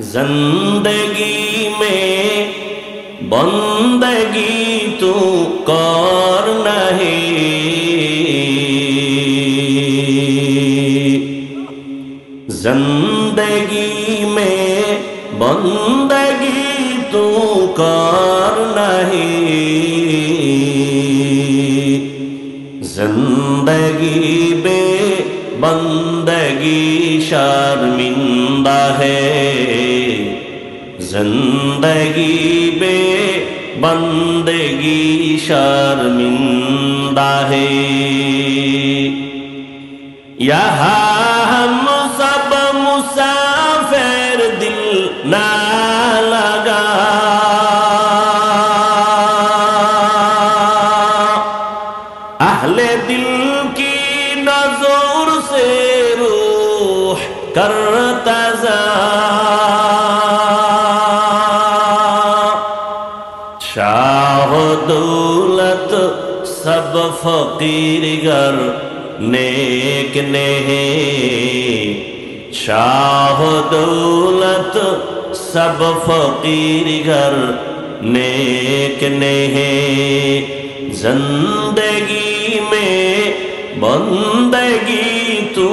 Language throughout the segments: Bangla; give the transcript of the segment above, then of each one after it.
जिंदगी में बंदगी तू कर नहीं, जिंदगी में बंदगी तू कर नहीं, जिंदगी बे बंदगी शर्मिंदा है, जिंदगी बे बंदगी शर्मिंदा है। यहाँ हम सब मुसाफिर दिल ना लगा, अहले दिल की नजर से रूह करता जा, शाह दौलत सब फकीर गर नेक नहीं, शाह दौलत सब फकीर घर नेक नहीं, जिंदगी में बंदगी तू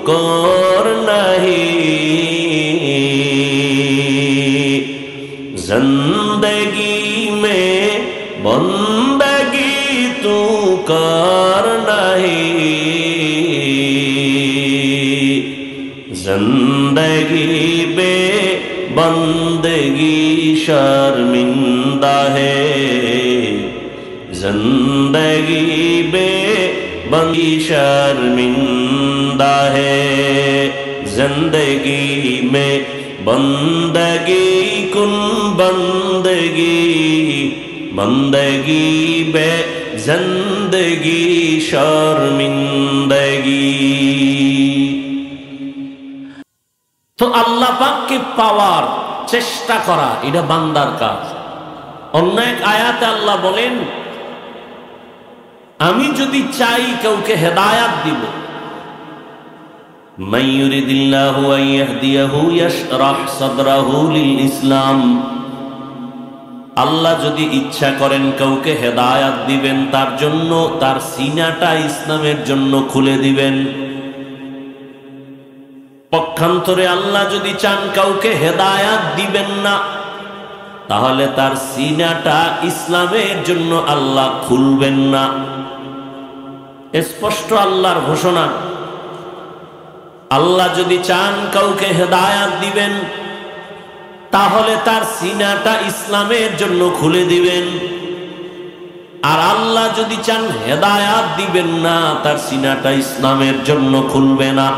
कर नहीं, जिंदगी में बंदगी तू कर नहीं, जिंदगी बे बंदगी शर्मिंदा है, जिंदगी बे बंदगी शर्मिंदा है, जिंदगी में बंदगी कुन बंदगी, बंदगी बे जिंदगी शर्मिंदगी। तो আল্লাহ পাককে পাওয়ার চেষ্টা করা এটা বান্দার কাজ। অন্য এক আয়াতে আল্লাহ বলেন, আমি যদি চাই কাউকে হেদায়াত দিব, মান ইউরিদিল্লাহু আন ইয়াহদিয়াহু ইয়াশরাহ সাদরাহু লিল ইসলাম, আল্লাহ যদি ইচ্ছা করেন কাউকে হেদায়াত দিবেন, তার জন্য তার সিনাটা ইসলামের জন্য খুলে দিবেন। পক্ষান্তরে আল্লাহ যদি চান কাউকে হেদায়াত দিবেন না, তাহলে তার সিনাটা ইসলামের জন্য আল্লাহ খুলবেন না। স্পষ্ট আল্লাহর ঘোষণা। আল্লাহ যদি চান কাউকে হেদায়াত দিবেন, তাহলে তার সিনাটা ইসলামের জন্য খুলে দিবেন। আর আল্লাহ যদি চান হেদায়াত দিবেন না, তার সিনাটা ইসলামের জন্য খুলবে না।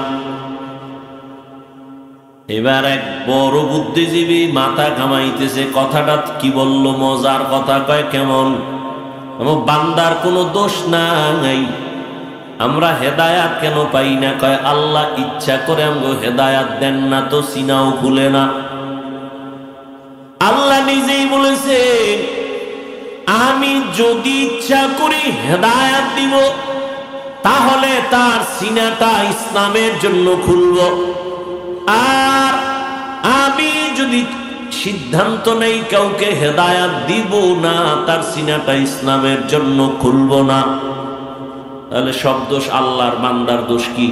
এবার এক বড় বুদ্ধিজীবী মাথা ঘামাইতেছে, কথাটা কি বললো, মজার কথা। কয় কেমন? বান্দার কোনো দোষ নাই, আমরা হেদায়াত কেন পাই না? কয় আল্লাহ ইচ্ছা করে আমগো হেদায়াত দেন না, তো সিনাও খুলে না। আল্লাহ নিজেই বলেছে, আমি যদি ইচ্ছা করি হেদায়াত দিব, তাহলে তার সিনাটা ইসলামের জন্য খুলব। আর আমি যদি সিদ্ধান্ত নেই কাউকে হেদায়াত দিব না, তার সিনাটা ইসলামের জন্য খুলব না, তাহলে সব দোষ আল্লাহর। বান্দার দোষ কি?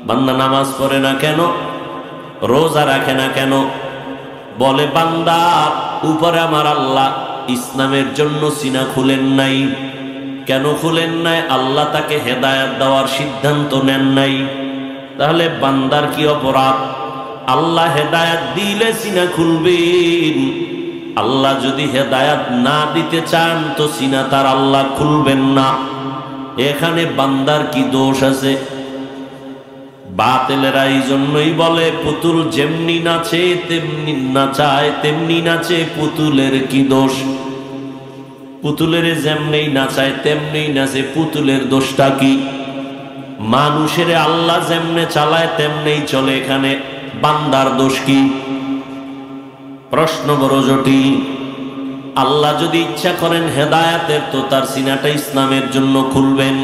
বান্দা নামাজ পড়ে না কেন, রোজা রাখে না কেন? বলে বান্দার উপরে আমার আল্লাহ ইসলামের জন্য সিনা খুলেন নাই। কেন খুলেন নাই? আল্লাহ তাকে হেদায়াত দেওয়ার সিদ্ধান্ত নেন নাই। তাহলে বান্দার কি অপরাধ? আল্লাহ হেদায়াত দিলে সিনা খুলবেন, আল্লাহ যদি হেদায়াত না দিতে চান তো সিনা তার আল্লাহ খুলবেন না। এখানে বান্দার কি দোষ আছে? বাতিলেরা এই জন্যই বলে পুতুল যেমনি নাচে তেমনি নাচায়, তেমনি নাচে, পুতুলের কি দোষ? পুতুলের যেমনি নাচায় তেমনি নাচে, পুতুলের দোষটা কি? মানুষের আল্লাহ যেমনে চালায় তেমনি চলে, এখানে বান্দার দোষ কি? প্রশ্ন বড় জটিল। আল্লাহ যদি ইচ্ছা করেন হেদায়াতের, তো তার সিনাটা ইসলামের জন্য খুলবেন।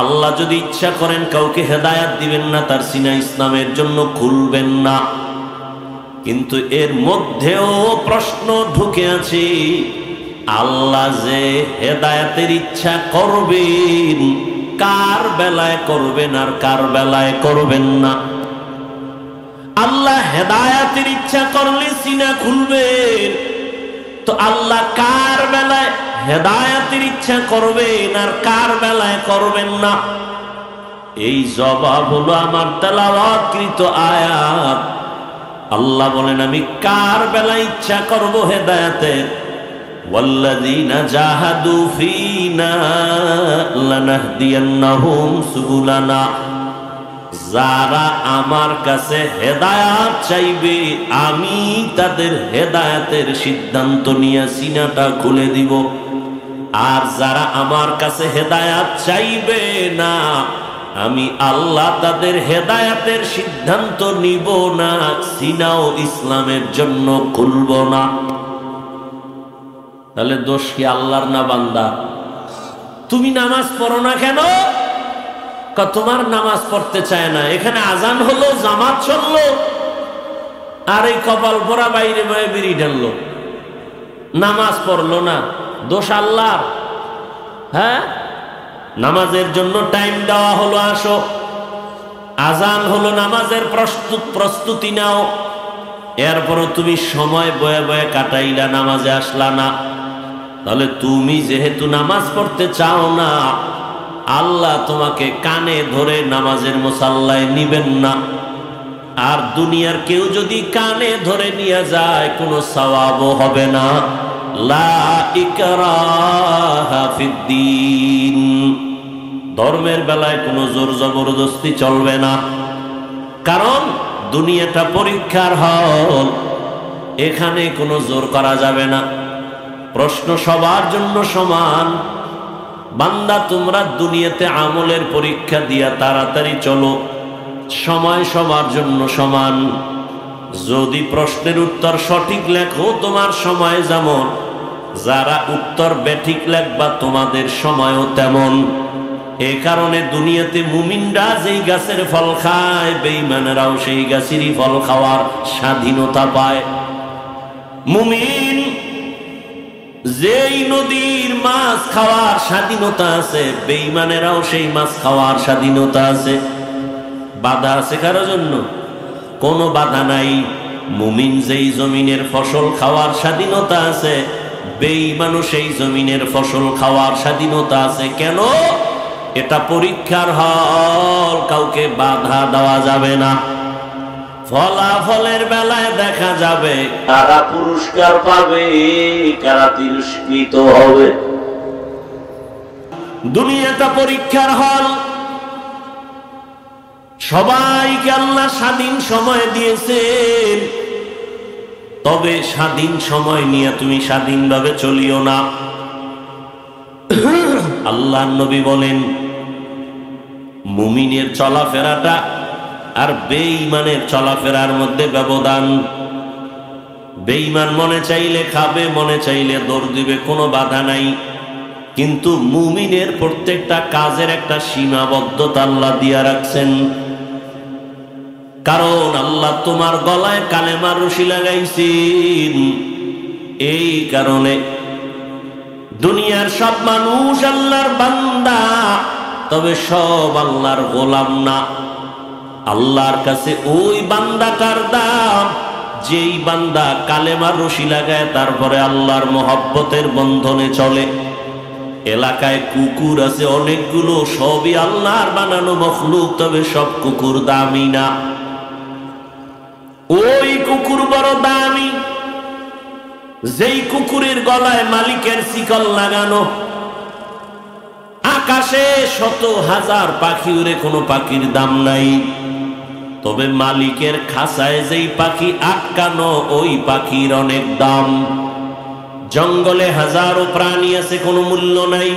আল্লাহ যদি ইচ্ছা করেন কাউকে হেদায়াত দিবেন না, তার সিনা ইসলামের জন্য খুলবেন না। কিন্তু এর মধ্যেও প্রশ্ন ঢুকে আছে, আল্লাহ যে হেদায়েতের ইচ্ছা করবেন, কার বেলায় করবেন আর কার বেলায় করবেন না। আল্লাহ হেদায়েতের ইচ্ছা করলে সিনা খুলবেন, তো আল্লাহ কার বেলায় হেদায়েতের ইচ্ছা করবেন আর কার বেলায় করবেন না? এই জবাব হলো আমার তেলাওয়াতকৃত আয়াত। আল্লাহ বলেন, আমি কার বেলায় ইচ্ছা করব হেদায়েতের, ওয়াল্লাযীনা জাহাদু ফীনা লানাহদিয়ান্নাহুম সুবুলানা। যারা আমার কাছে হেদায়েত চাইবে, আমি তাদের হেদায়েতের সিদ্ধান্ত নিয়ে সিনাটা খুলে দিব। আর যারা আমার কাছে হেদায়েত চাইবে না, আমি আল্লাহ তাদের হেদায়েতের সিদ্ধান্ত নিব না, সিনাও ইসলামের জন্য খুলব না। তাহলে দোষ কি আল্লাহর না বান্দা? তুমি নামাজ পড়ো না কেন? তোমার নামাজ পড়তে চায় না। এখানে আজান হলো, জামাত চললো, আর এই কপাল পরা বাইরে বয়ে বিড়ি ঢাললো, নামাজ পড়লো না। দোষ আল্লাহর? হ্যাঁ, নামাজের জন্য টাইম দেওয়া হলো, আসো। আজান হলো, নামাজের প্রস্তুতি নাও। এরপরও তুমি সময় বয়ে বয়ে কাটাইলা, নামাজে আসলা না। তাহলে তুমি যেহেতু নামাজ পড়তে চাও না, আল্লাহ তোমাকে কানে ধরে নামাজের মুসাল্লায় নিবেন না। আর দুনিয়ার কেউ যদি কানে ধরে নিয়ে যায়, কোনো সওয়াবও হবে না। লা ইকরাহা ফিদ্দীন, ধর্মের বেলায় কোনো জোর জবরদস্তি চলবে না। কারণ দুনিয়াটা পরীক্ষার হল, এখানে কোনো জোর করা যাবে না। প্রশ্ন সবার জন্য সমান। বান্দা, তোমরা দুনিয়াতে আমলের পরীক্ষা দিয়া তাড়াতাড়ি চলো, সময় সবার জন্য সমান। যদি প্রশ্নের উত্তর সঠিক লেখো, তোমার সময় যেমন, যারা উত্তর বেঠিক লেখবা, তোমাদের সময়ও তেমন। এ কারণে দুনিয়াতে মুমিনরা যেই গাছের ফল খায়, বেঈমানেরাও সেই গাছেরই ফল খাওয়ার স্বাধীনতা পায়। মুমিন যেই নদীর মাছ খাওয়ার স্বাধীনতা আছে, বেঈমানেরাও সেই মাছ খাওয়ার স্বাধীনতা আছে। বাধা আছে কারো জন্য? কোনো বাধা নাই। মুমিন যেই জমিনের ফসল খাওয়ার স্বাধীনতা আছে, বেঈমানও সেই জমিনের ফসল খাওয়ার স্বাধীনতা আছে। কেন? এটা পরীক্ষার হল, কাউকে বাধা দেওয়া যাবে না। ফলাফলের বেলায় দেখা যাবে কারা পুরস্কার পাবে, কারা তিরস্কৃত হবে। দুনিয়াটা পরীক্ষার হল। সবাইকে আল্লাহ স্বাধীন সময় দিয়েছেন, তবে স্বাধীন সময় নিয়ে তুমি স্বাধীনভাবে চলিও না। আল্লাহর নবী বলেন, মুমিনের চলাফেরাটা আর বেঈমানের চলাফেরার মধ্যে ব্যবধান। বেঈমান মনে চাইলে খাবে, মনে চাইলে দৌড় দিবে, কোনো বাধা নাই। কিন্তু মুমিনের প্রত্যেকটা কাজের একটা সীমাবদ্ধতা আল্লাহ দিয়া রাখছেন। কারণ আল্লাহ তোমার গলায় কালেমার রশি লাগাইছেন। এই কারণে দুনিয়ার সব মানুষ আল্লাহর বান্দা, তবে সব আল্লাহর গোলাম না। আল্লাহর কাছে ওই বান্দাটার দাম, যেই বান্দা কালেমার রশি লাগায় তারপরে আল্লাহর মহব্বতের বন্ধনে চলে। এলাকায় কুকুর আছে অনেকগুলো, সবই আল্লাহর বানানো মখলুক, তবে সব কুকুর দামি না। ওই কুকুর বড় দামি, যেই কুকুরের গলায় মালিকের শিকল লাগানো। আকাশে শত হাজার পাখি উড়ে, কোনো পাখির দাম নাই। তবে মালিকের খাঁচায় যেই পাখি আটকানো, ওই পাখির অনেক দাম। জঙ্গলে হাজারো প্রাণী আছে, কোনো মূল্য নাই।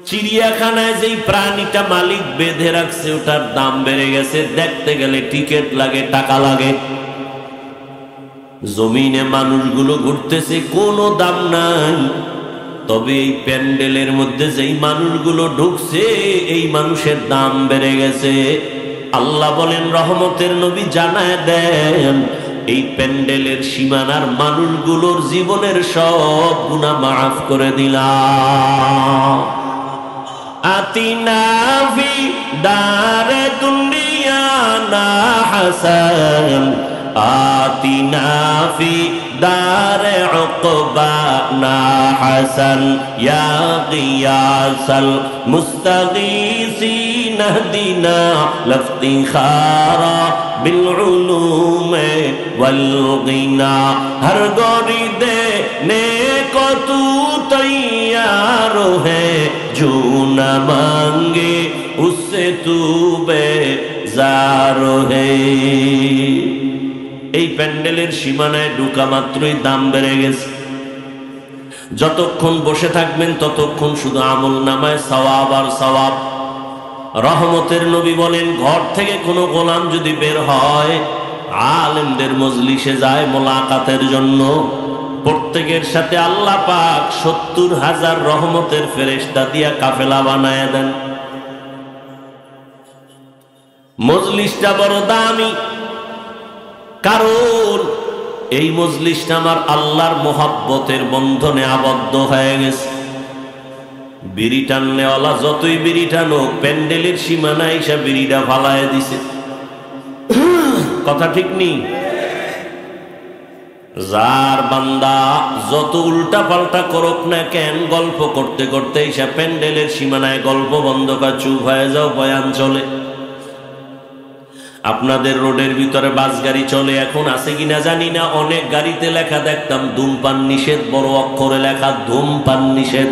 চিড়িয়াখানায় যেই প্রাণীটা মালিক বেঁধে রাখছে, ওটার দাম বেড়ে গেছে, দেখতে গেলে টিকিট লাগে, টাকা লাগে। জমিনে মানুষগুলো ঘুরতেছে, কোনো দাম নাই। তবে এই প্যান্ডেলের মধ্যে যেই মানুষগুলো ঢুকছে, এই মানুষের দাম বেড়ে গেছে। আল্লাহ বলেন, রহমতের নবী জানায় দেন, এই প্যান্ডেলের সীমানার মানুষগুলোর জীবনের সব গুনাহ মাফ করে দিলাম। আতিনা ফি দারে দুনিয়া না হাসান, আতিনা ফি দারে উকবা না হাসান, ইয়া গিয়াসাল মুস্তাগীসিন ইহদিনা লাফতিখারা বিল উলুমে ওয়াল গিনা। হর গরি দেনে কো তু তৈয়ার হে, जो न मांगे उससे तू बेजार है। এই প্যান্ডেলের সীমানায় ঢোকা মাত্রই দাম বেড়ে গেছে। যতক্ষণ বসে থাকবেন ততক্ষণ শুধু আমল নামায় সওয়াব আর সওয়াব। রহমতের নবী বলেন, ঘর থেকে কোনো গোলাম যদি বের হয়, আলেমদের মজলিসে যায় মোলাকাতের জন্য, প্রত্যেকের সাথে আল্লাহ পাক 70,000 রহমতের ফেরেশতা দিয়া কাফেলা বানায় দেন। মজলিসটা বড় দামি, কারণ এই মজলিসটা আমার আল্লাহর মোহাব্বতের বন্ধনে আবদ্ধ হয়ে গেছে। বিড়ি টাননেওয়ালা যতই বিড়ি টানুক, প্যান্ডেলের সীমানায় এসে বিড়িটা ফালায় দিছে। কথা ঠিক নেই? যার বান্দা যত উল্টা পাল্টা করুক না কেন, গল্প করতে করতে এসে প্যান্ডেলের সীমানায় গল্প বন্ধ করে চুপ হয়ে যাও, বয়ান চলে। আপনাদের রোডের ভিতরে বাস গাড়ি চলে, এখন আছে কিনা জানি না, অনেক গাড়িতে লেখা দেখতাম ধূমপান নিষেধ, বড় অক্ষরে লেখা ধূমপান নিষেধ,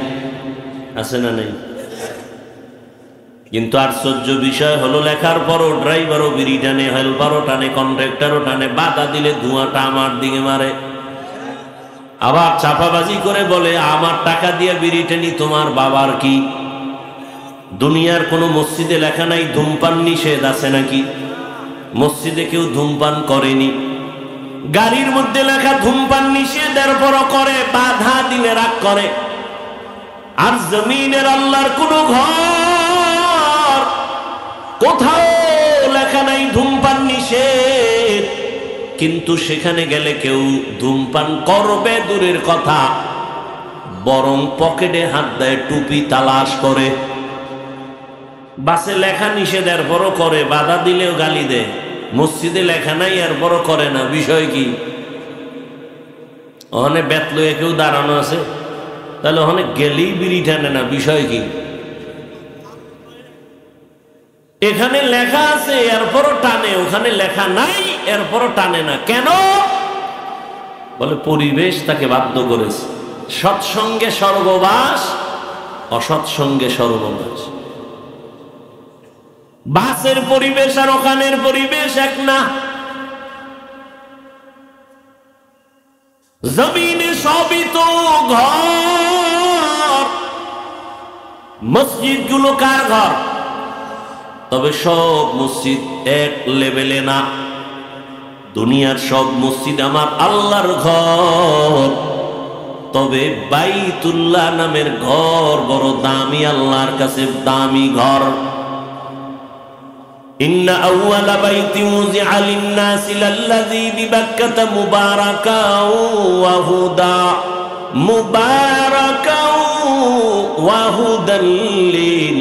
আছে না নেই? কিন্তু আশ্চর্য বিষয় হলো, লেখার পরও ড্রাইভারও বিড়ি টানে, হেল্পারও টানে, কন্ট্রাক্টরও টানে, বাধা দিলে ধোঁয়াটা আমার দিকে মারে। আবার চাপাবাজি করে বলে, আমার টাকা দিয়ে বিড়ি টানি, তোমার বাবার কি? দুনিয়ার কোনো মসজিদে লেখা নাই ধূমপান নিষেধ, আছে নাকি? মসজিদে কেউ ধূমপান করেনি। গাড়ির মধ্যে লেখা ধূমপান নিষেধ, এরপরও করে, বাধা দিলে রাগ করে। আর জমিনের আল্লাহর কোন ঘর, কোথাও লেখা নাই ধূমপান নিষেধ, কিন্তু সেখানে গেলে কেউ ধূমপান করবে দূরের কথা, বরং পকেটে হাত দেয়, টুপি তালাশ করে। বাসে লেখা নিষেধ, এরপরও করে, বাধা দিলেও গালি দেয়। মসজিদে লেখা নাই, এরপরও করে না, বিষয় কি? ওখানে বেত লয়ে কেউ দাঁড়ানো আছে, তাহলে ওখানে গেলেই বিড়ি টানে না, বিষয় কি? এখানে লেখা আছে এরপরও টানে, ওখানে লেখা নাই এরপরও টানে না, কেন? বলে পরিবেশ তাকে বাধ্য করেছে। সৎসঙ্গে স্বর্গবাস, অসৎসঙ্গে সর্বনাশ। বাসের পরিবেশ আর ওখানের পরিবেশ এক না। জমিনে সবই তো ঘর, মসজিদ গুলো কার ঘর? তবে সব মসজিদ এক লেভেলে না। দুনিয়ার সব মসজিদ আমার আল্লাহর ঘর, তবে বাইতুল্লাহ নামের ঘর বড় দামি, আল্লাহর কাছে দামি ঘর। ইন্না আউয়ালা বাইতি উযিআ লিন-নাসি লাল্লাযী বিবাক্কাতা মুবারাকাও ওয়া হুদা, মুবারাকাও ওয়া হুদাল লিল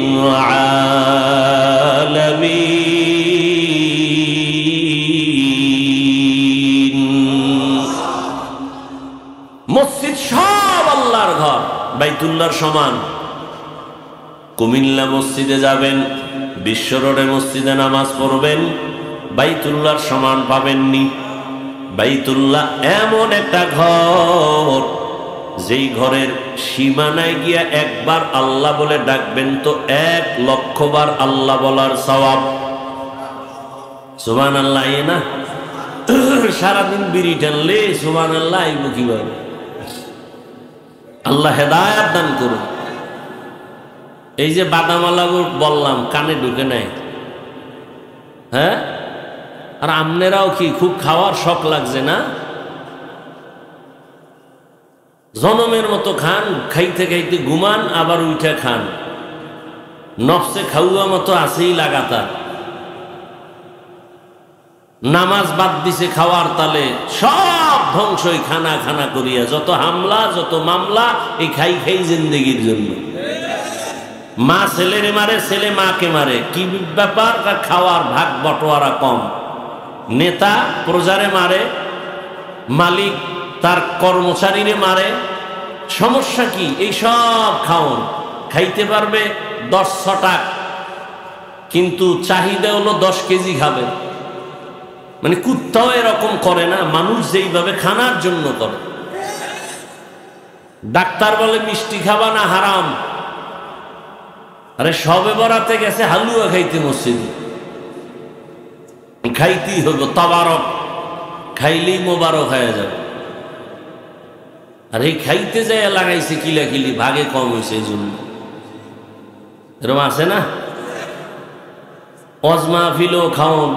আলামিন। মসজিদ সব আল্লাহর ঘর, বাইতুল্লাহর সমান। কুমিল্লা মসজিদে যাবেন, বিশ্ব রোডে মসজিদে নামাজ পড়বেন, বাইতুল্লাহর সমান পাবেননি। বাইতুল্লাহ এমন একটা ঘর, যেই ঘরের সীমানায় গিয়া একবার আল্লাহ বলে ডাকবেন তো 1,00,000 বার আল্লাহ বলার সওয়াব। সুবহানাল্লাহ। না সারাদিন বিড়ি টানলে সুবহানাল্লাহ আইব কিভাবে? আল্লাহ হেদায়েত দান করুন। এই যে বাদামালাগুলো বললাম, কানে ঢুকে নাই? হ্যাঁ, আর আমনেরাও কি খুব খাওয়ার শখ লাগছে না? জনমের মতো খান, খাইতে খাইতে ঘুমান, আবার উঠে খান, নফসে খাওয়া মতো আছেই লাগাতার। নামাজ বাদ দিছে খাওয়ার তালে, সব ধ্বংসই খানা খানা করিয়া, যত হামলা যত মামলা এই খাই খাই জিন্দেগির জন্য। মা ছেলেরে মারে, ছেলে মাকে মারে, কি ব্যাপার? খাওয়ার ভাগ বটোয়ারা কম। নেতা প্রজারে মারে, মালিক তার কর্মচারীরে মারে, সমস্যা কি? এই সব খাওন খাইতে পারবে 10 টাকা, কিন্তু চাহিদা হলো 10 কেজি খাবে। মানে কুত্তাও এরকম করে না, মানুষ যেইভাবে খানার জন্য করে। ডাক্তার বলে মিষ্টি খাবা না, হারাম। আরে সবে বরাতে গেছে হালুয়া খাইতে মসজিদে, খাইতেই হইব, তাবারক খাইলেই মোবারক হয়ে যাবে। আর এই খাইতে যায় লাগাইছে কিলাকিলি, ভাগে কম হয়েছে এই জন্য। এরকম আছে না? অজমা ফিলো খাওন,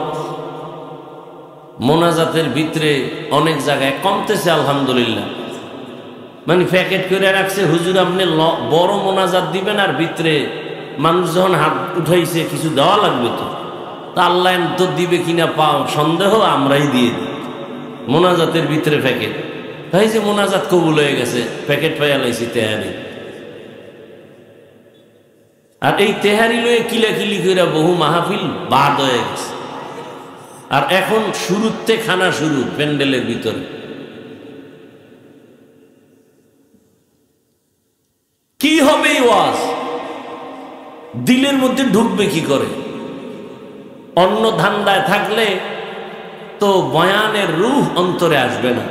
মোনাজাতের ভিতরে অনেক জায়গায় কমতেছে আলহামদুলিল্লাহ। মানে প্যাকেট করে রাখছে, হুজুর আপনি বড় মোনাজাত দিবেন, আর ভিতরে মানুষ যখন হাত উঠাইছে কিছু দেওয়া লাগবে তো, তা আল্লাহ তো দিবে কিনা পাও সন্দেহ, আমরাই দিয়ে দিই। মোনাজাতের ভিতরে প্যাকেট, ভাই যে মোনাজাত কবুল হয়ে গেছে, প্যাকেট পাইয়া লাইছি তেহারি। আর এই তেহারি লয়ে কিলাকিলি করে বহু মাহফিল বাদ হয়ে গেছে। আর এখন শুরুতে খানা শুরু প্যান্ডেলের ভিতরে। কি হবে এই ওয়াজ? দিলের মধ্যে ঢুকবে কি করে? অন্য ধান্দায় থাকলে তো বয়ানের রূহ অন্তরে আসবে না।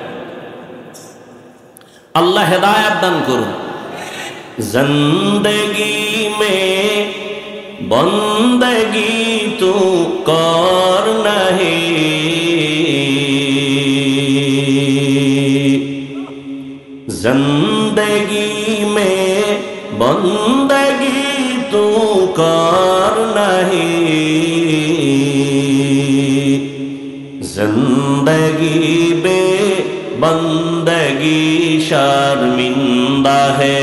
আল্লাহ হেদায়েত দান করুন। জিন্দেগি মে বন্দগি তু কর নাহি, জিন্দেগি মে বন্দগি তু কর নাহি, जिंदगी बे बंदगी शर्मिंदा है,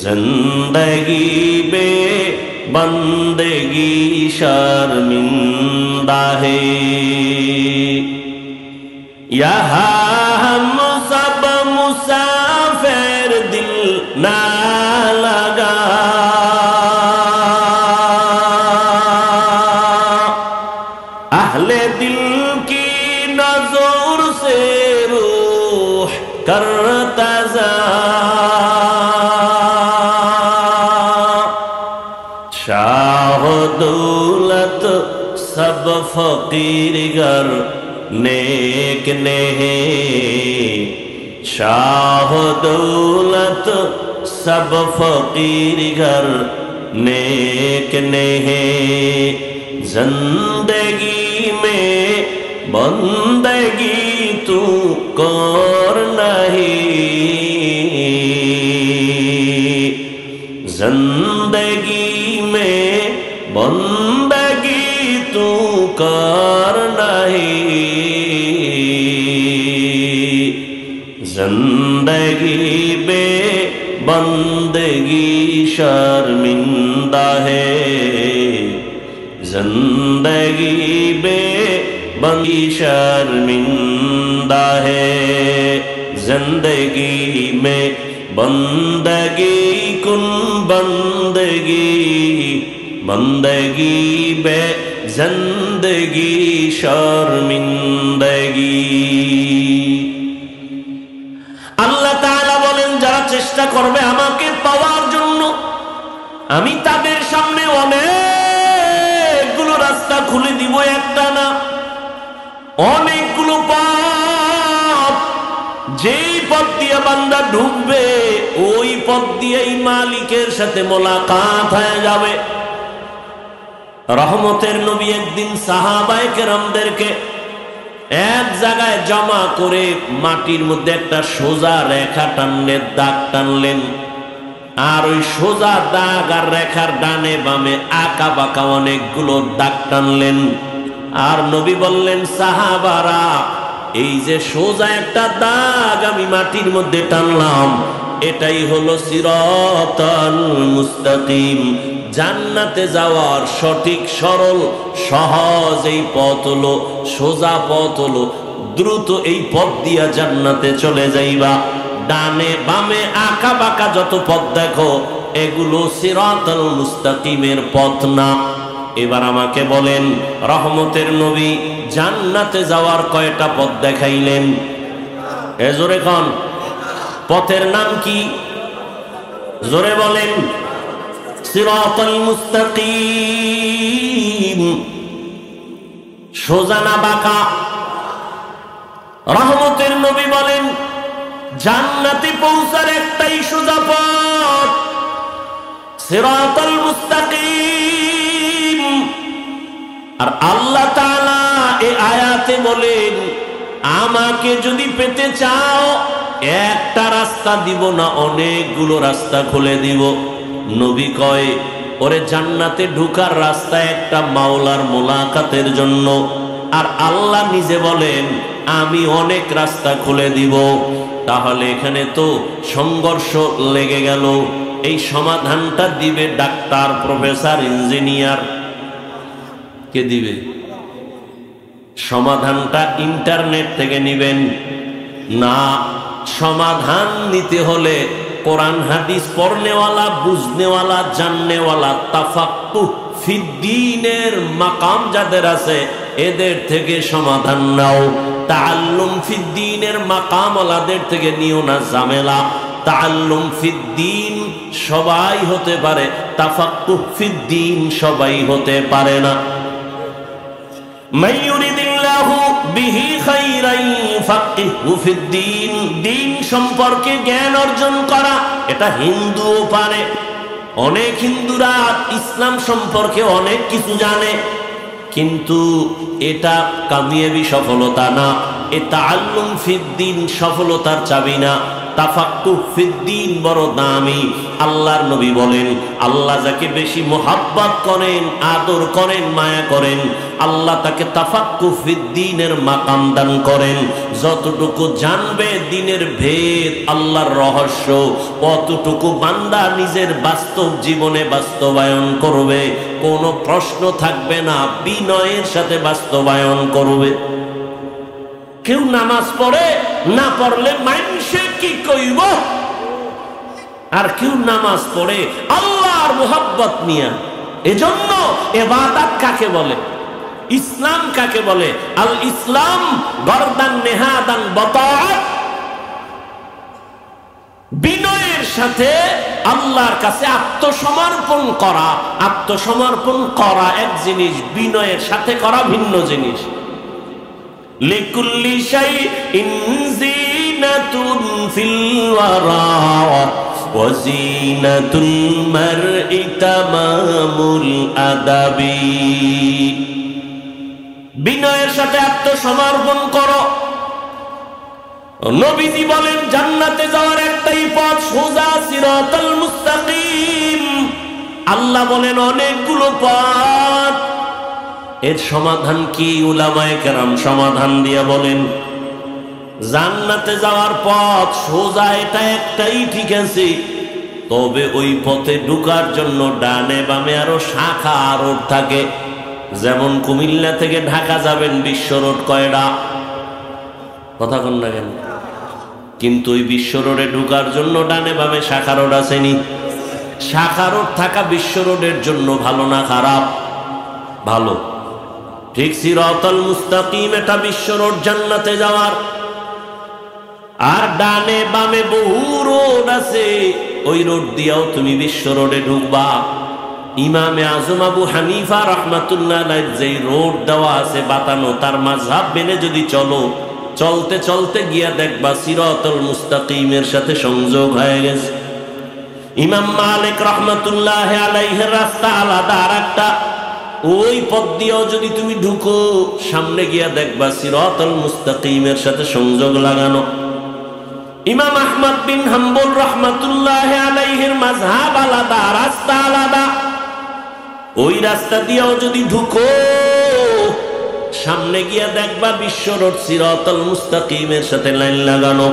जिंदगी बे बंदगी शर्मिंदा है। यहाँ हम सब मुसाफिर, दिल ना लगा, अहले दिल की नजर से रूह करता जा, शाह दौलत सब फकीर गर नेक ने है, शाह दौलत सब फकीर गर नेक ने है। जिंदगी में बंदगी तू कर नहीं, जिंदगी में बंदगी तू कर नहीं, जिंदगी बे बंदगी शर्मिंदा है, जिंदगी बे बंदगी शर्मिंदा है। जिंदगी में बंदगी कुन बंदगी, बंदगी बे जिंदगी शर्मिंदगी। আল্লাহ তাআলা বলেন, যারা চেষ্টা করবে আমাকে পাওয়ার জন্য, আমি তাদের সামনে অনেকগুলো রাস্তা খুলে দিব, একটা না অনেকগুলো পথ। যেই পথ দিয়ে বান্দা ঢুকবে, ওই পথ দিয়েই মালিকের সাথে মোলাকাত হয়ে যাবে। রহমতের নবী একদিন সাহাবায়ে কেরামদেরকে এক জায়গায় জমা করে মাটির মধ্যে একটা সোজা রেখা টানলেন, দাগ টানলেন। আর ওই সোজা দাগ আর রেখার ডানে বামে আঁকা বাঁকা অনেকগুলো দাগ টানলেন। আর নবী বললেন, সাহাবারা, এই যে সোজা একটা দাগ আমি মাটির মধ্যে টানলাম, এটাই হলো সিরাতাল মুস্তাকিম, জান্নাতে যাওয়ার সঠিক সরল সহজ এই পথ হলো, সোজা পথ হলো, দ্রুত এই পথ দিয়া জান্নাতে চলে যাইবা। ডানে বামে আঁকা বাঁকা যত পথ দেখো এগুলো সিরাতাল মুস্তাকিমের পথ না। এবার আমাকে বলেন, রহমতের নবী জান্নাতে যাওয়ার কয়টা পথ দেখাইলেন? জোরে কোন পথের নাম কি? জোরে বলেন। সিরাতাল মুস্তাকিম, সোজা না বাঁকা? রহমতের নবী বলেন জান্নাতে পৌঁছার একটাই সোজা পথ, সিরাতাল মুস্তাকিম। আর আল্লাহ তাআলা এই আয়াতে বলেন আমাকে যদি পেতে চাও একটা রাস্তা দিব না, অনেকগুলো রাস্তা খুলে দিব। নবী কয় ওরে জান্নাতে ঢুকার রাস্তা একটা মাওলার মোলাকাতের জন্য, আর আল্লাহ নিজে বলেন আমি অনেক রাস্তা খুলে দিব। তাহলে এখানে তো সংঘর্ষ লেগে গেল। এই সমাধানটা দিবে ডাক্তার, প্রফেসর, ইঞ্জিনিয়ার? কে দিবে? সমাধানটা ইন্টারনেট থেকে নিবেন না। সমাধান নিতে হলে কোরআন হাদিস পড়নেওয়ালা, বুঝনেওয়ালা, জাননেওয়ালা, তাফাক্কুহ ফিদ্দীনের মাকাম যাদের আছে এদের থেকে সমাধান নাও। তাআল্লুম ফিদ্দীনের মাকামওয়ালাদের থেকে নিও না ঝামেলা। তাআল্লুম ফিদ্দীন সবাই হতে পারে, তাফাক্কুহ ফিদ্দীন সবাই হতে পারে না। মান ইউরিদিল্লাহু বিহি খাইরান ফাক্কিহু ফিদ্দীন, দ্বীন সম্পর্কে জ্ঞান অর্জন করা এটা হিন্দুও পারে। অনেক হিন্দুরা ইসলাম সম্পর্কে অনেক কিছু জানে, কিন্তু এটা কামিয়াবি সফলতা না। এ তাআল্লুম ফিদ্দীন সফলতার চাবি না। তাফাক্কুহ ফিদ্দীন বড় দামি। আল্লাহর নবী বলেন আল্লাহ যাকে বেশি মোহাব্বত করেন, আদর করেন, মায়া করেন, আল্লাহ তাকে তাফাক্কুহ ফিদ্দীনের মাকাম দান করেন। যতটুকু জানবে দ্বীনের ভেদ, আল্লাহর রহস্য, কতটুকু বান্দা নিজের বাস্তব জীবনে বাস্তবায়ন করবে, কোনো প্রশ্ন থাকবে না, বিনয়ের সাথে বাস্তবায়ন করবে। কেউ নামাজ পড়ে, না পড়লে মানুষে কি কইব, আর কেউ নামাজ পড়ে আল্লাহর মুহাব্বত নিয়ে। এজন্য ইবাদত কাকে বলে, ইসলাম কাকে বলে? আল ইসলাম গরদান নেহাদান বতাআত, বিনয়ের সাথে আল্লাহর কাছে আত্মসমর্পণ করা। আত্মসমর্পণ করা এক জিনিস, বিনয়ের সাথে করা ভিন্ন জিনিস। লিকুল্লি শাইইন যিনাতুন ফিল ওয়ারা ওয়া যিনাতুল মারই তামামুল আদাবি। বিনয়ের সাথে আত্মসমর্পণ করো। নবীজি বলেন জান্নাতে যাওয়ার একটাই পথ, সোজা সিরাতাল মুস্তাকিম। আল্লাহ বলেন অনেকগুলো পথ। এর সমাধান কি? উলামায়ে কেরাম সমাধান দিয়ে বলেন জান্নাতে যাওয়ার পথ সোজা, এটা একটাই, ঠিক আছে। তবে ওই পথে ঢোকার জন্য ডানে বামে আরো শাখা রোড থাকে। যেমন কুমিল্লা থেকে ঢাকা যাবেন বিশ্ব রোড কয়টা? কথা কন না কেন? কিন্তু ওই বিশ্ব রোডে ঢোকার জন্য ডানে বামে শাখা রোড আসেনি। শাখা রোড থাকা বিশ্ব রোডের জন্য ভালো না খারাপ? ভালো। ঠিক সিরাতাল মুস্তাকিম এটা বিশ্ব রোড জান্নাতে যাওয়ার। আর ডানে বামে বহু রোড আছে, ওই রোড দিয়েও তুমি বিশ্ব রোডে ঢুকবা। ইমামে আজম আবু হানিফা রাহমাতুল্লাহ আলাইহি যে রোড দেওয়া আছে বাতানো, তার মাযহাব মেনে যদি চলো, চলতে চলতে গিয়া দেখবা সিরাতাল মুস্তাকিমের সাথে সংযোগ হয়ে গেছে। ইমাম মালিক রাহমাতুল্লাহ আলাইহির রাস্তা আলাদা, আর একটা ওই পথ দিয়েও যদি তুমি ঢুকো, সামনে গিয়া দেখবা সিরাতাল মুস্তাকিমের সাথে সংযোগ লাগানো। ইমাম আহমদ বিন হাম্বল রাহমাতুল্লাহ আলাইহির মাযহাব আলাদা, রাস্তা আলাদা। ওই রাস্তা দিয়েও যদি ঢুকো, সামনে গিয়া দেখবা বিশ্ব রোড সিরাতাল মুস্তাকিমের সাথে লাইন লাগানো।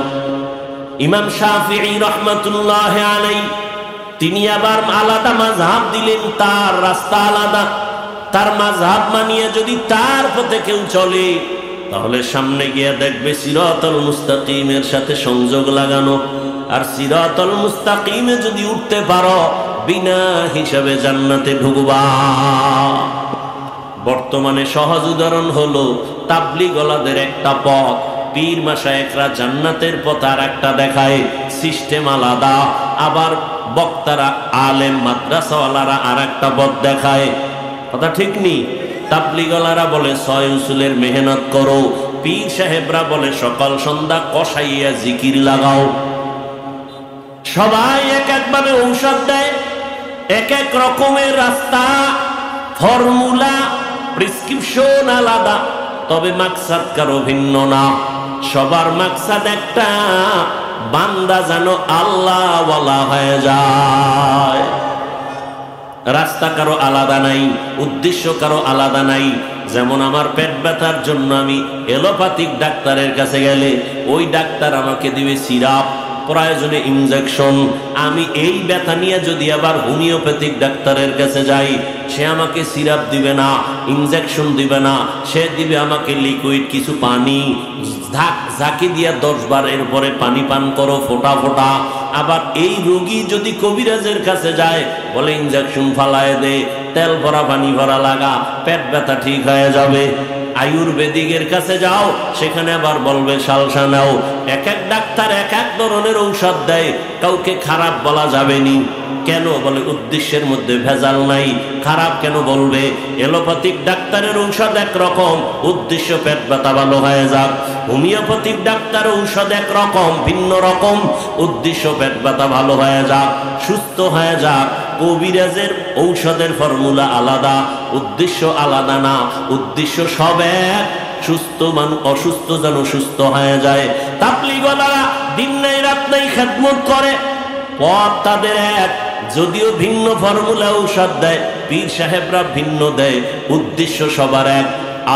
ইমাম শাফিঈ রাহমাতুল্লাহ আলাইহি তিনি আবার আলাদা মাযহাব দিলেন, তার রাস্তা আলাদা। তার মাযহাব মানিয়ে যদি তার পথে কেউ চলে, তাহলে সামনে গিয়ে দেখবে সিরাতুল মুস্তাকিমের সাথে সংযোগ লাগানো। আর সিরাতুল মুস্তাকিমে যদি উঠতে পারো, বিনা হিসাবে জান্নাতে ঢুকবা। বর্তমানে সহজ উদাহরণ হলো তাবলীগওয়ালাদের একটা পথ, পীর মাশায়েখরা জান্নাতের পথ আর একটা দেখায়, সিস্টেম আলাদা। আবার বক্তারা আলেম মাদ্রাসাওয়ালারা আর একটা পথ দেখায়। কথা ঠিক নেই? তাবলীগওয়ালারা বলে ছয় উসুলের মেহনত করো, পীর সাহেবরা বলে সকাল সন্ধ্যা কষাইয়া জিকির লাগাও। সবাই এক একভাবে ঔষধ দেয়, এক এক রকমের রাস্তা, ফর্মুলা, প্রেসক্রিপশন আলাদা, তবে মাকসাদ কারো ভিন্ন না। সবার মাকসাদ একটা, বান্দা যেন আল্লাহ ওয়ালা হয়ে যায়। রাস্তা কারো আলাদা নাই, উদ্দেশ্য কারো আলাদা নাই। যেমন আমার পেট ব্যথার জন্য আমি এলোপ্যাথিক ডাক্তারের কাছে গেলে ওই ডাক্তার আমাকে দিবে সিরাপ, প্রয়োজনে ইনজেকশন। আমি এই ব্যথা নিয়ে যদি আবার হোমিওপ্যাথিক ডাক্তারের কাছে যাই, সে আমাকে সিরাপ দিবে না, ইনজেকশন দিবে না, সে দিবে আমাকে লিকুইড কিছু পানি, ঝাঁকি দিয়া 10 বার এরপরে পানি পান করো ফোটা ফোটা। আবার এই রোগী যদি কবিরাজের কাছে যায়, বলে ইনজেকশন ফালায় দে, তেল ভরা পানি ভরা লাগা, পেট ব্যথা ঠিক হয়ে যাবে। আয়ুর্বেদিকের কাছে যাও, সেখানে আবার বলবে সালসা নাও। এক এক ডাক্তার এক এক ধরনের ঔষধ দেয়, কাউকে খারাপ বলা যাবে নি। কেন? বলে উদ্দেশ্যের মধ্যে ভেজাল নাই। খারাপ কেন বলবে? এলোপ্যাথিক ডাক্তারের ঔষধ একরকম, উদ্দেশ্য পেট ব্যথা ভালো হয়ে যাক। হোমিওপ্যাথিক ডাক্তার ঔষধ একরকম, ভিন্ন রকম, উদ্দেশ্য পেট ব্যথা ভালো হয়ে যাক, সুস্থ হয়ে যাক। কবিরাজের ঔষধের ফর্মুলা আলাদা, উদ্দেশ্য আলাদা না, উদ্দেশ্য সব এক, সুস্থ মানুষ অসুস্থ যেন সুস্থ হয়ে যায়। তাবলীগওয়ালারা দিন নাই রাত নাই খেদমত করে, পথ তাদের এক, যদিও ভিন্ন ফর্মুলা ঔষধ দেয়, পীর সাহেবরা ভিন্ন দেয়, উদ্দেশ্য সবার এক।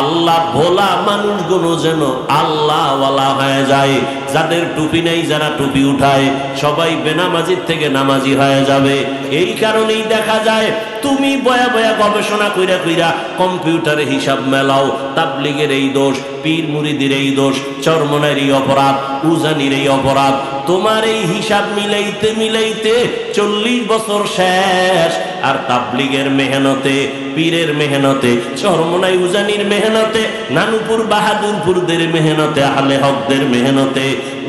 আল্লাহ ভোলা মানুষগুলো যেন আল্লাহ ওয়ালা হয়ে যায়। যাদের টুপি নেই, যারা টুপি উঠায়, সবাই বেনামাজির থেকে নামাজি হয়ে যাবে। এই কারণেই দেখা যায় তুমি বয়া বয়া গবেষণা কইরা কইরা কম্পিউটারে হিসাব মেলাও, তাবলীগের এই দোষ, পীর মুরিদের এই দোষ, চরমনের এই অপরাধ, উজানির এই অপরাধ। তোমার এই হিসাব মিলাইতে মিলাইতে 40 বছর শেষ। আর তাবলীগের মেহনতে, পীরের মেহনতে, চরমনাই উজানির মেহনতে, নানুপুর বাহাদুরপুরদের মেহনতে, আহলে হকদের মেহনতে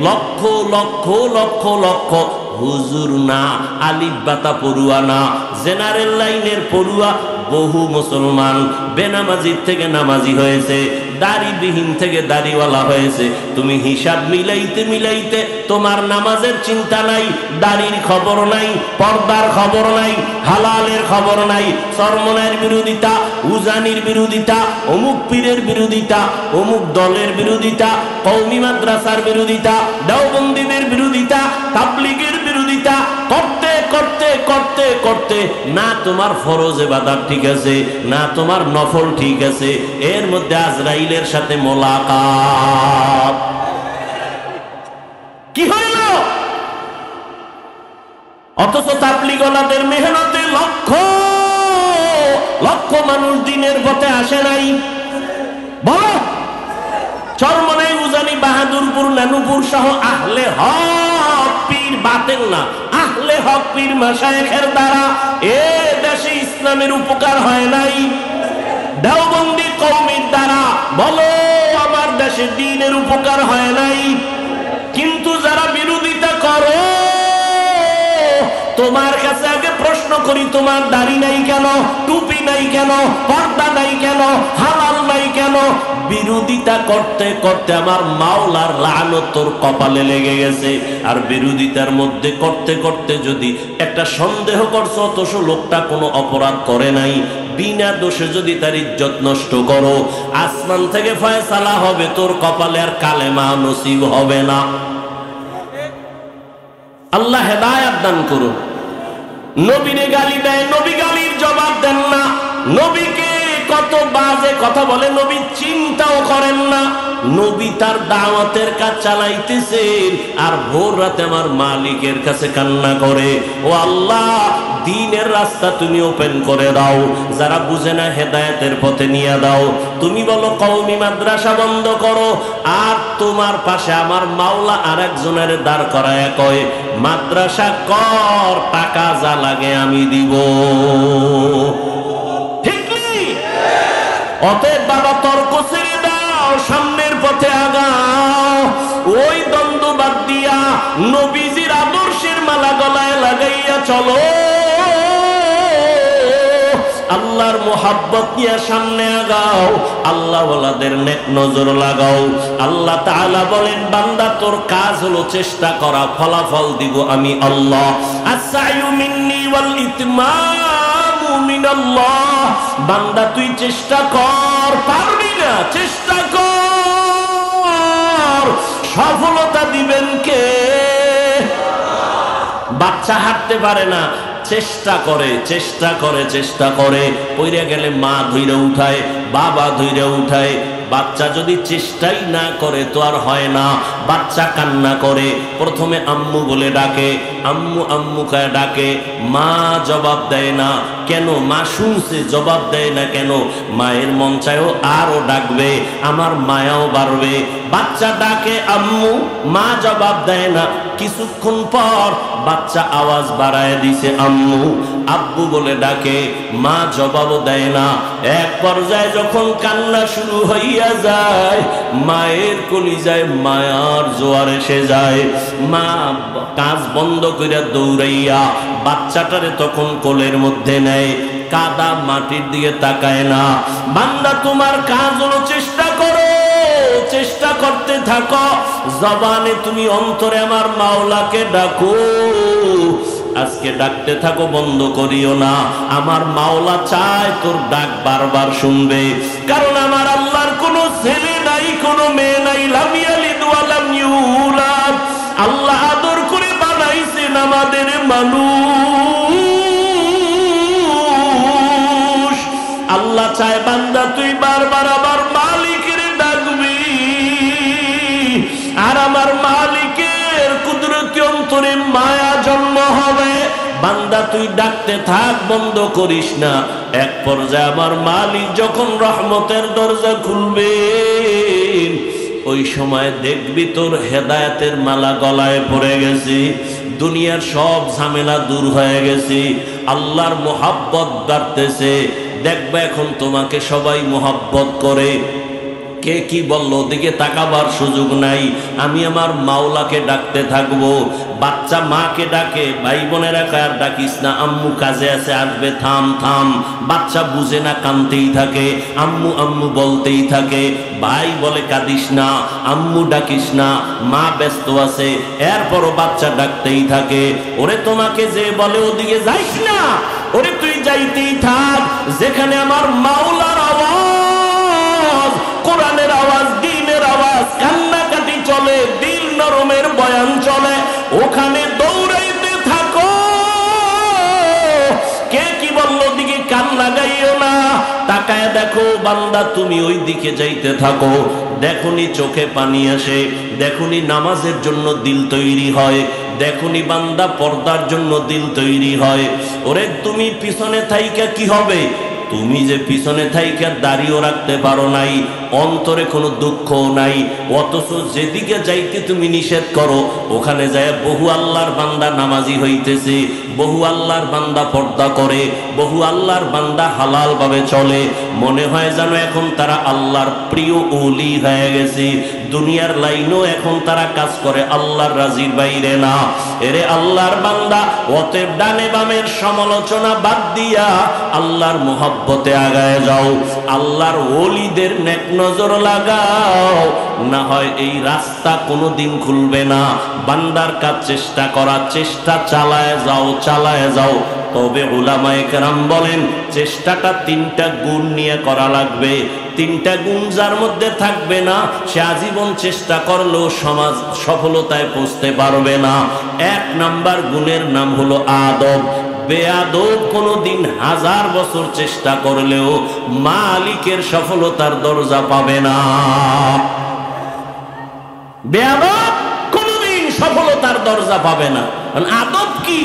লক্ষ লক্ষ লক্ষ লক্ষ হুজুর না, আলিফ বাতা পড়ুয়া না, জেনারেল লাইনের পড়ুয়া বহু মুসলমান বেনামাজির থেকে নামাজি হয়েছে, দাড়িবিহীন থেকে দাড়িওয়ালা হয়েছে। তুমি হিসাব মিলাইতে মিলাইতে তোমার নামাজের চিন্তা নাই, দাড়ির খবর নাই, পর্দার খবর নাই, হালালের খবর নাই, চরমনের বিরোধিতা, উজানির বিরোধিতা, অমুক পীরের বিরোধিতা, অমুক দলের বিরোধিতা, কওমি মাদ্রাসার বিরোধিতা, দেওবন্দীদের বিরোধিতা, তাবলীগের বিরোধিতা করতে করতে করতে করতে না তোমার ফরজ ইবাদত ঠিক আছে, না তোমার নফল ঠিক আছে, এর মধ্যে আজরাইলের সাথে মোলাকাত। কি হইল? অথচ তাবলীগওয়ালাদের মেহনতে লক্ষ লক্ষ মানুষ দিনের পথে আসে নাই। বলো, চরমনাই, উজানি, বাহাদুরপুর, নানুপুর সহ আহলে হক পীর, বাতিল না, আহলে হক পীর মাশায়েখের দ্বারা এ দেশে ইসলামের উপকার হয় নাই। দেওবন্দি কওমির দ্বারা বলো আমার দেশে দ্বীনের উপকার হয় নাই। কিন্তু যারা বিরোধিতা করো, তোমার কাছে আগে প্রশ্ন করি, তোমার দাড়ি নাই কেন, টুপি নাই কেন, পর্দা নাই কেন, হালাল নাই কেন? বিরোধিতা করতে করতে আমার মাওলার লানত তোর কপালে লেগে গেছে। আর বিরোধিতার মধ্যে করতে করতে যদি একটা সন্দেহ করছো, অথচ লোকটা কোনো অপরাধ করে নাই, বিনা দোষে যদি তার ইজ্জত নষ্ট করো, আসমান থেকে ফয়সালা হবে, তোর কপালে আর কালেমা নসিব হবে না। আল্লাহ হেদায়েত দান করুন। নবীরে গালি দেয়, নবী গালির জবাব দেন না। নবীকে কত বাজে কথা বলে নবী চিন্তাও করেন না। নবী তার দাওয়াতের কাজ চালাইতেছেন আর ভোর রাতে আমার মালিকের কাছে কান্না করে, ও আল্লাহ দ্বীনের রাস্তা তুমি ওপেন করে দাও, যারা বুঝে না হেদায়েতের পথে নিয়ে দাও। তুমি বলো কওমি মাদ্রাসা বন্ধ করো, আর তোমার পাশে আমার মাওলা আরেকজনের দাঁড় করায় কয় মাদ্রাসা কর, টাকা যা লাগে আমি দিব। ঠিক নেই? অতএব বাবা তর্ক ছেড়ে দাও, সামনের পথে আগাও। ওই দ্বন্দ্ব বাদ দিয়া নবীজির আদর্শের মালা গলায় লাগাইয়া চলো। আল্লাহর মোহাব্বত নিয়ে সামনে আগাও, আল্লাহ ওয়ালাদের নেক নজর লাগাও। আল্লাহ তাআলা বলেন বান্দা তোর কাজ হলো চেষ্টা করা, ফলাফল দিব আমি আল্লাহ। আস-সা'য়ু মিন্নি ওয়াল ইতমামু মিনাল্লাহ। বান্দা তুই চেষ্টা কর, পারবি না চেষ্টা কর, সফলতা দিবেন কে? বাচ্চা হাঁটতে পারে না, চেষ্টা করে চেষ্টা করে চেষ্টা করে, পইরা গেলে মা ধইরা উঠায়, বাবা ধইরা উঠায়। বাচ্চা যদি চেষ্টাই না করে তো আর হয় না। বাচ্চা কান্না করে, প্রথমে আম্মু বলে ডাকে, আম্মু আম্মু কায় ডাকে, মা জবাব দেয় না কেন? মা শুনছে জবাব দেয় না কেন? মায়ের মন চায়ও আরো ডাকবে, আমার মায়াও বাড়বে। বাচ্চা ডাকে আম্মু, মা জবাব দেয় না। কিছুক্ষণ পর বাচ্চা আওয়াজ বাড়ায় দিছে আম্মু, আব্বু বলে ডাকে, মা জবাবও দেয় না। এক পর্যায়ে যখন কান্না শুরু হইয়া যায়, মায়ের কলিজায় মায়ার জোয়ার এসে যায়। মা কাজ বন্ধ কইরা দৌড়াইয়া বাচ্চাটারে তখন কোলের মধ্যে নেয়, কাদা মাটির দিকে তাকায় না। বান্দা তোমার কাজ হলো চেষ্টা করো, চেষ্টা করতে থাকো। জবানে তুমি অন্তরে আমার মাওলাকে ডাকো, আজকে ডাকতে থাকো, বন্ধ করিও না। আমার মাওলা চায় তোর ডাক বারবার শুনবে, কারণ আমার আল্লাহর কোনো ছেলে নাই, কোনো মেয়ে নাই। লাম ইয়ালিদ ওয়া লাম ইউলাদ। আল্লাহ আদর করে বানাইছেন আমাদের মানুষ। আল্লাহ চায় বান্দা তুই বারবার আমার মালিকের ডাকবি, আর আমার মালিকের কুদরতি অন্তরে মায়া জন্ম হবে। বান্দা তুই ডাকতে থাক, বন্ধ করিস না। এক পর্যায়ে আমার মালিক যখন রহমতের দরজা খুলবে, ওই সময় দেখবি তোর হেদায়েতের মালা গলায় পড়ে গেছে, দুনিয়ার সব ঝামেলা দূর হয়ে গেছে, আল্লাহর মোহাব্বত বাড়তেছে। দেখবে এখন তোমাকে সবাই মোহাব্বত করে। কে কি বলল ওদিকে তাকাবার সুযোগ নাই। আমি আমার মাওলাকে ডাকতে থাকবো। বাচ্চা মাকে ডাকে, ভাই বোনেরা কার ডাকিস না, আম্মু কাজে আছে আসবে, থাম থাম। বাচ্চা বুঝে না, কাঁদতেই থাকে, আম্মু আম্মু বলতেই থাকে। ভাই বলে কাঁদিস না, আম্মু ডাকিস না, মা ব্যস্ত আছে। এরপরও বাচ্চা ডাকতেই থাকে। ওরে তোমাকে যে বলে ওদিকে যাইস না, ওরে তুই যাইতেই থাক। যেখানে আমার মাওলার আওয়াজ, কোরআনের আওয়াজ, দ্বীনের আওয়াজ, কান্নাকাটি চলে, দিল নরমের বয়ান চলে, ওখানে দৌড়াইতে থাকো। কে কি বলল দিকে কান লাগাইও না, তাকায় দেখো বান্দা তুমি ওই দিকে যাইতে থাকো। দেখুনি চোখে পানি আসে, দেখুনি নামাজের জন্য দিল তৈরি হয়, দেখুনি বান্দা পর্দার জন্য দিল তৈরি হয়। ওরে তুমি পিছনে থাইকা কি হবে? তুমি যে পিছনে থাইকা দাঁড়িয়েও রাখতে পারো নাই, অন্তরে কোনো দুঃখ নাই, অথচ যেদিকে যাইতে তুমি নিষেধ করো ওখানে যায় বহু আল্লাহর বান্দা নামাজি হইতেছে, বহু আল্লাহর বান্দা পর্দা করে, বহু আল্লাহর বান্দা হালাল ভাবে চলে। মনে হয় যেন এখন তারা আল্লাহর প্রিয় ওলি হয়ে গেছে। দুনিয়ার লাইনও এখন তারা কাজ করে, আল্লাহর রাজির বাইরে না। এরে আল্লাহর বান্দা, অতএব ডানে বামের সমালোচনা বাদ দিয়া আল্লাহর মোহাব্বতে আগায় যাও, আল্লাহর ওলিদের নেক নজর লাগাও, না হয় এই রাস্তা কোনোদিন খুলবে না। বান্দার কাজ চেষ্টা করা, চেষ্টা চালায় যাও, চালায় যাও। তবে উলামায়ে কেরাম বলেন চেষ্টাটা তিনটা গুণ নিয়ে করা লাগবে। তিনটা গুণ যার মধ্যে থাকবে না, সে আজীবন চেষ্টা করলেও সমাজ সফলতায় পৌঁছতে পারবে না। এক নাম্বার গুণের নাম হলো আদব। বেয়াদব কোনোদিন 1000 বছর চেষ্টা করলেও মালিকের সফলতার দরজা পাবে না। বেয়াদব কোনোদিন সফলতার দরজা পাবে না। আদব কি?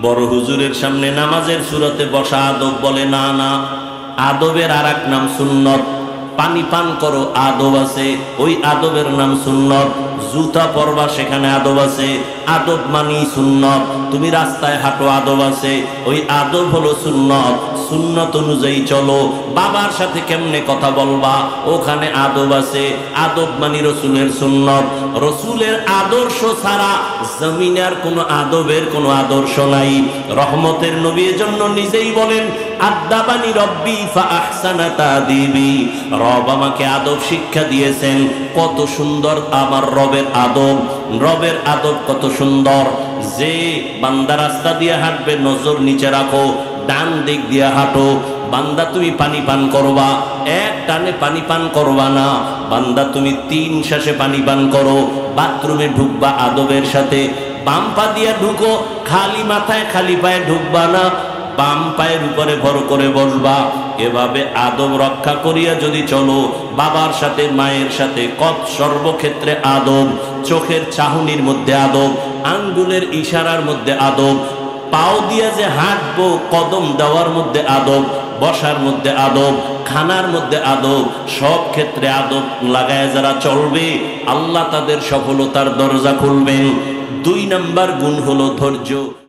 বড় হুজুরের সামনে নামাজের সুরতে বসা আদব বলে না, না, আদবের আর এক নাম সুন্নত। পানি পান করো, আদব আছে, ওই আদবের নাম সুন্নত। জুতা পরবা, সেখানে আদব আছে, আদব মানি সুন্নত। তুমি রাস্তায় হাঁটো, আদব আছে, ওই আদব হলো সুন্নত। সুন্নত অনুযায়ী চলো। বাবার সাথে কেমনে কথা বলবা, ওখানে আদব আছে, আদব মানি রসুলের সুন্নত। রসুলের আদর্শ ছাড়া জমিনের কোনো আদবের কোনো আদর্শ নাই। রহমতের নবীর জন্য নিজেই বলেন, আদাবানি রব্বি ফা আহসানা তাদিবি, রব আমাকে আদব শিক্ষা দিয়েছেন। কত সুন্দর আমার রবের আদব! রবের আদব কত সুন্দর! যে বান্দা রাস্তা দিয়ে হাঁটবে, নজর নিচে রাখো, ডান দিক দিয়ে হাঁটো। বান্দা তুমি পানি পান করবা, এক টানে পানি পান করবা না। বান্দা তুমি 3 শ্বাসে পানি পান করো। বাথরুমে ঢুকবা আদবের সাথে, বাম পা দিয়ে ঢুকো, খালি মাথায় খালি পায়ে ঢুকবা না, বাম পায়ের উপরে ভর করে বসবা। এভাবে আদব রক্ষা করিয়া যদি চলো, বাবার সাথে মায়ের সাথে সর্বক্ষেত্রে আদব। চোখের চাহনির মধ্যে আদব, আঙ্গুলের ইশারার মধ্যে আদব, পাও দিয়া যে হাঁটবো, কদম দেওয়ার মধ্যে আদব, বসার মধ্যে আদব, খানার মধ্যে আদব, সব ক্ষেত্রে আদব লাগায় যারা চলবে, আল্লাহ তাদের সফলতার দরজা খুলবেন। 2 নাম্বার গুণ হলো ধৈর্য।